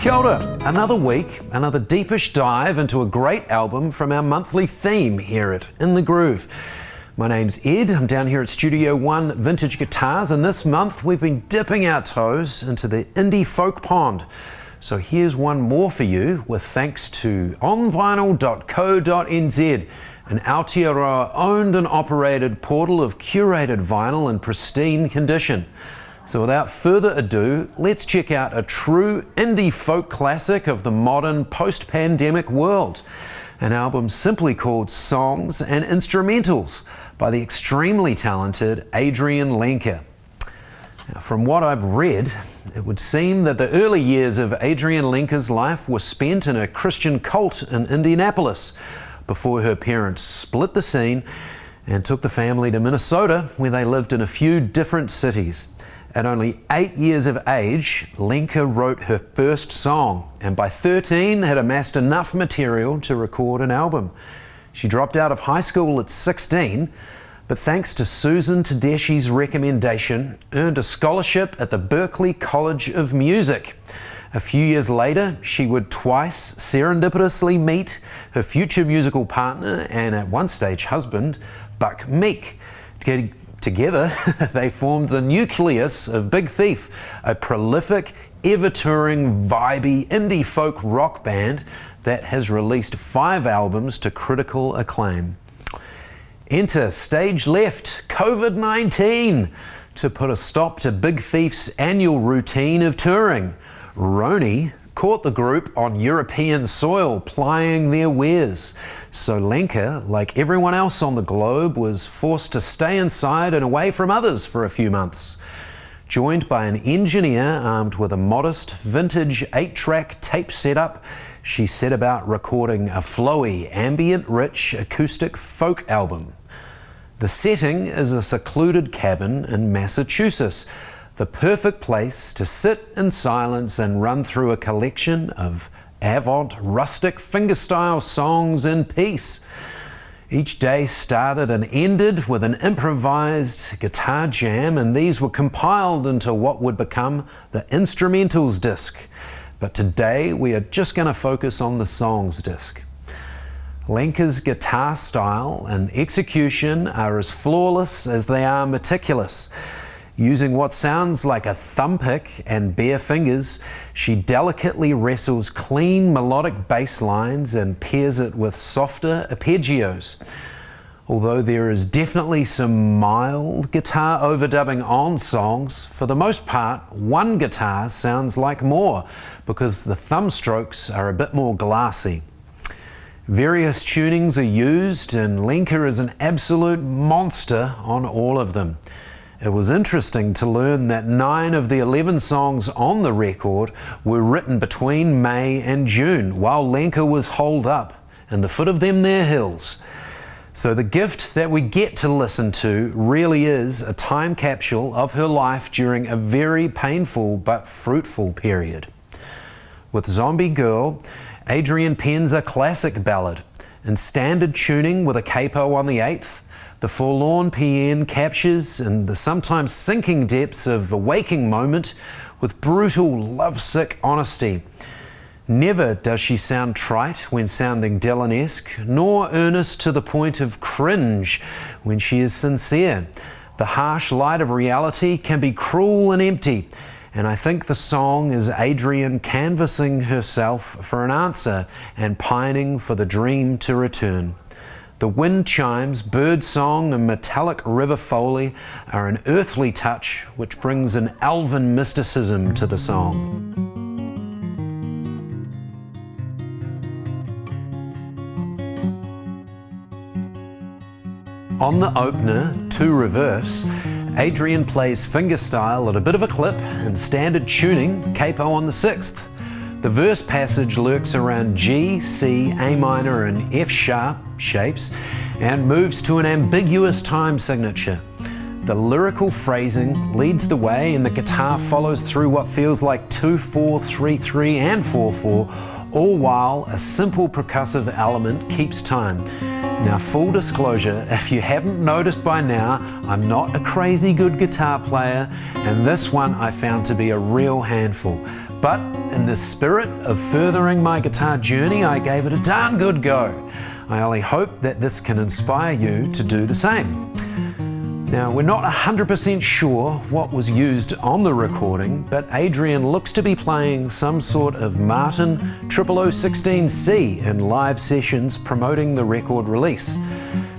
Kia ora. Another week, another deepish dive into a great album from our monthly theme here at In the Groove. My name's Ed, I'm down here at Studio One Vintage Guitars, and this month we've been dipping our toes into the indie folk pond. So here's one more for you, with thanks to onvinyl.co.nz, an Aotearoa owned and operated portal of curated vinyl in pristine condition. So without further ado, let's check out a true indie folk classic of the modern post-pandemic world. An album simply called Songs and Instrumentals by the extremely talented Adrianne Lenker. Now, from what I've read, it would seem that the early years of Adrianne Lenker's life were spent in a Christian cult in Indianapolis before her parents split the scene and took the family to Minnesota, where they lived in a few different cities. At only 8 years of age, Lenker wrote her first song, and by 13 had amassed enough material to record an album. She dropped out of high school at 16, but thanks to Susan Tedeschi's recommendation, earned a scholarship at the Berklee College of Music. A few years later, she would twice serendipitously meet her future musical partner and at one stage husband, Buck Meek. Together, they formed the nucleus of Big Thief, a prolific, ever-touring, vibey indie folk rock band that has released 5 albums to critical acclaim. Enter stage left, COVID-19, to put a stop to Big Thief's annual routine of touring. Roni caught the group on European soil plying their wares. So Lenker, like everyone else on the globe, was forced to stay inside and away from others for a few months. Joined by an engineer armed with a modest vintage 8-track tape setup, she set about recording a flowy, ambient-rich acoustic folk album. The setting is a secluded cabin in Massachusetts, the perfect place to sit in silence and run through a collection of avant rustic fingerstyle songs in peace. Each day started and ended with an improvised guitar jam, and these were compiled into what would become the Instrumentals disc. But today we are just going to focus on the Songs disc. Lenker's guitar style and execution are as flawless as they are meticulous. Using what sounds like a thumb pick and bare fingers, she delicately wrestles clean melodic bass lines and pairs it with softer arpeggios. Although there is definitely some mild guitar overdubbing on songs, for the most part, one guitar sounds like more because the thumb strokes are a bit more glassy. Various tunings are used, and Lenker is an absolute monster on all of them. It was interesting to learn that 9 of the 11 songs on the record were written between May and June, while Lenker was holed up in the foot of them there hills. So the gift that we get to listen to really is a time capsule of her life during a very painful but fruitful period. With Zombie Girl, Adrianne pens a classic ballad. In standard tuning with a capo on the 8th, the forlorn PN captures in the sometimes sinking depths of a waking moment with brutal, lovesick honesty. Never does she sound trite when sounding Dylan-esque, nor earnest to the point of cringe when she is sincere. The harsh light of reality can be cruel and empty, and I think the song is Adrianne canvassing herself for an answer and pining for the dream to return. The wind chimes, bird song, and metallic river foley are an earthly touch which brings an elven mysticism to the song. On the opener, To Reverse, Adrianne plays fingerstyle at a bit of a clip and standard tuning, capo on the 6th. The verse passage lurks around G, C, A minor and F sharp shapes and moves to an ambiguous time signature. The lyrical phrasing leads the way and the guitar follows through what feels like 2/4, 3/3 and 4/4, all while a simple percussive element keeps time. Now, full disclosure, if you haven't noticed by now, I'm not a crazy good guitar player, and this one I found to be a real handful. But in the spirit of furthering my guitar journey, I gave it a darn good go. I only hope that this can inspire you to do the same. Now, we're not 100% sure what was used on the recording, but Adrianne looks to be playing some sort of Martin OMC-44k in live sessions promoting the record release.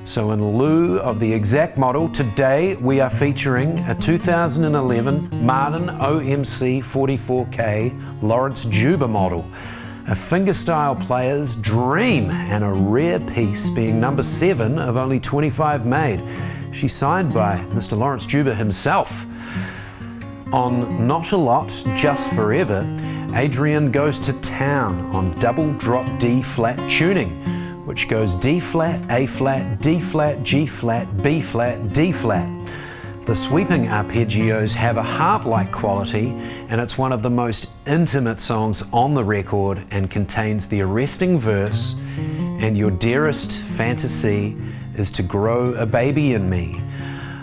So in lieu of the exact model, today we are featuring a 2011 Martin OMC-44k Laurence Juber model, a fingerstyle player's dream and a rare piece, being number 7 of only 25 made. She's signed by Mr. Laurence Juber himself. On Not a Lot, Just Forever, Adrianne goes to town on double drop D flat tuning, which goes D flat, A flat, D flat, G flat, B flat, D flat. The sweeping arpeggios have a harp-like quality, and it's one of the most intimate songs on the record and contains the arresting verse, "And your dearest fantasy is to grow a baby in me.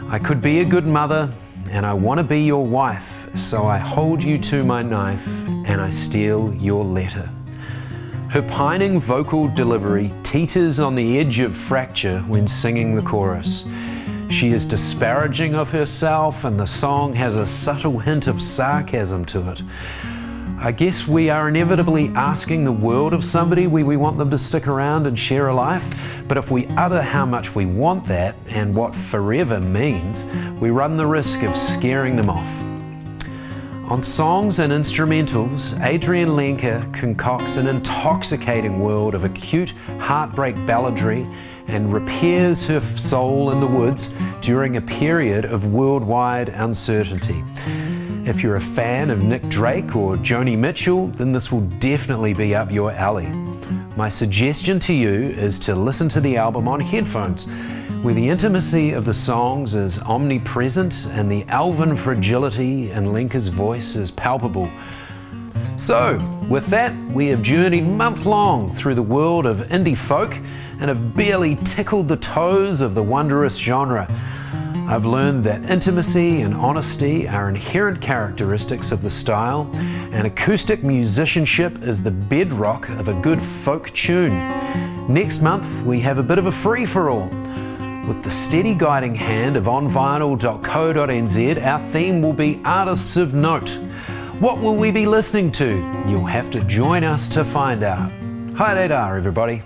I could be a good mother, and I want to be your wife, so I hold you to my knife, and I steal your letter." Her pining vocal delivery teeters on the edge of fracture when singing the chorus. She is disparaging of herself, and the song has a subtle hint of sarcasm to it. I guess we are inevitably asking the world of somebody. We want them to stick around and share a life, but if we utter how much we want that and what forever means, we run the risk of scaring them off. On songs and instrumentals, Adrianne Lenker concocts an intoxicating world of acute heartbreak balladry and repairs her soul in the woods during a period of worldwide uncertainty. If you're a fan of Nick Drake or Joni Mitchell, then this will definitely be up your alley. My suggestion to you is to listen to the album on headphones, where the intimacy of the songs is omnipresent and the elven fragility in Lenker's voice is palpable. So, with that, we have journeyed month-long through the world of indie folk and have barely tickled the toes of the wondrous genre. I've learned that intimacy and honesty are inherent characteristics of the style, and acoustic musicianship is the bedrock of a good folk tune. Next month, we have a bit of a free-for-all. With the steady guiding hand of onvinyl.co.nz, our theme will be artists of note. What will we be listening to? You'll have to join us to find out. Hi there, everybody.